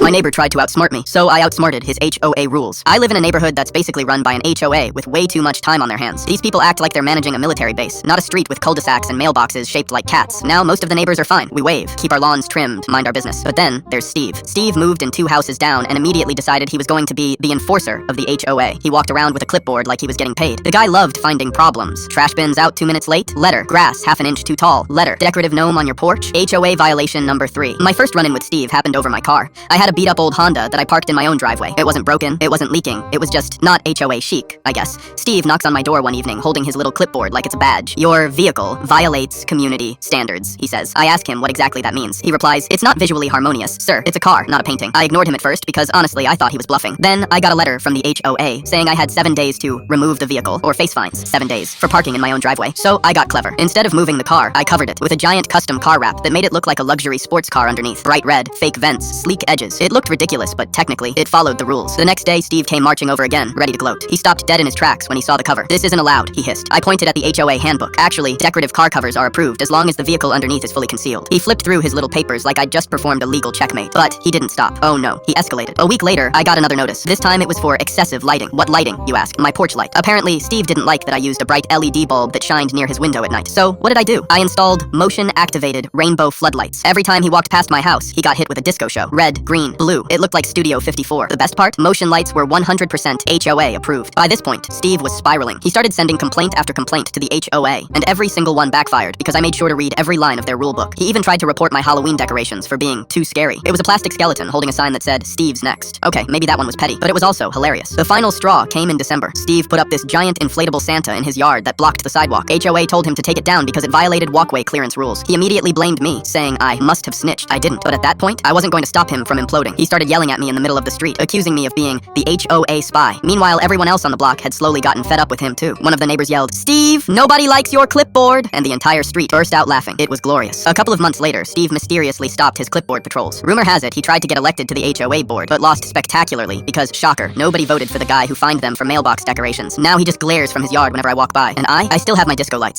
My neighbor tried to outsmart me, so I outsmarted his HOA rules. I live in a neighborhood that's basically run by an HOA with way too much time on their hands. These people act like they're managing a military base, not a street with cul-de-sacs and mailboxes shaped like cats. Now most of the neighbors are fine. We wave, keep our lawns trimmed, mind our business. But then there's Steve. Steve moved in 2 houses down and immediately decided he was going to be the enforcer of the HOA. He walked around with a clipboard like he was getting paid. The guy loved finding problems. Trash bins out 2 minutes late? Letter. Grass half an inch too tall? Letter. Decorative gnome on your porch? HOA violation number 3. My first run-in with Steve happened over my car. I had a beat-up old Honda that I parked in my own driveway. It wasn't broken, it wasn't leaking, it was just not HOA chic, I guess. Steve knocks on my door one evening holding his little clipboard like it's a badge. Your vehicle violates community standards, he says. I ask him what exactly that means. He replies, it's not visually harmonious. Sir, it's a car, not a painting. I ignored him at first because honestly I thought he was bluffing. Then I got a letter from the HOA saying I had 7 days to remove the vehicle, or face fines, 7 days, for parking in my own driveway. So I got clever. Instead of moving the car, I covered it with a giant custom car wrap that made it look like a luxury sports car underneath. Bright red, fake vents, sleek edges. It looked ridiculous, but technically, it followed the rules. The next day, Steve came marching over again, ready to gloat. He stopped dead in his tracks when he saw the cover. This isn't allowed, he hissed. I pointed at the HOA handbook. Actually, decorative car covers are approved as long as the vehicle underneath is fully concealed. He flipped through his little papers like I'd just performed a legal checkmate. But he didn't stop. Oh no, he escalated. A week later, I got another notice. This time it was for excessive lighting. What lighting, you ask? My porch light. Apparently, Steve didn't like that I used a bright LED bulb that shined near his window at night. So, what did I do? I installed motion-activated rainbow floodlights. Every time he walked past my house, he got hit with a disco show. Red, green, blue. It looked like Studio 54. The best part? Motion lights were 100% HOA approved. By this point, Steve was spiraling. He started sending complaint after complaint to the HOA, and every single one backfired because I made sure to read every line of their rulebook. He even tried to report my Halloween decorations for being too scary. It was a plastic skeleton holding a sign that said, Steve's next. Okay, maybe that one was petty, but it was also hilarious. The final straw came in December. Steve put up this giant inflatable Santa in his yard that blocked the sidewalk. HOA told him to take it down because it violated walkway clearance rules. He immediately blamed me, saying I must have snitched. I didn't, but at that point, I wasn't going to stop him from imploding. He started yelling at me in the middle of the street, accusing me of being the HOA spy. Meanwhile, everyone else on the block had slowly gotten fed up with him too. One of the neighbors yelled, Steve, nobody likes your clipboard! And the entire street burst out laughing. It was glorious. A couple of months later, Steve mysteriously stopped his clipboard patrols. Rumor has it he tried to get elected to the HOA board, but lost spectacularly because, shocker, nobody voted for the guy who fined them for mailbox decorations. Now he just glares from his yard whenever I walk by. And I still have my disco lights.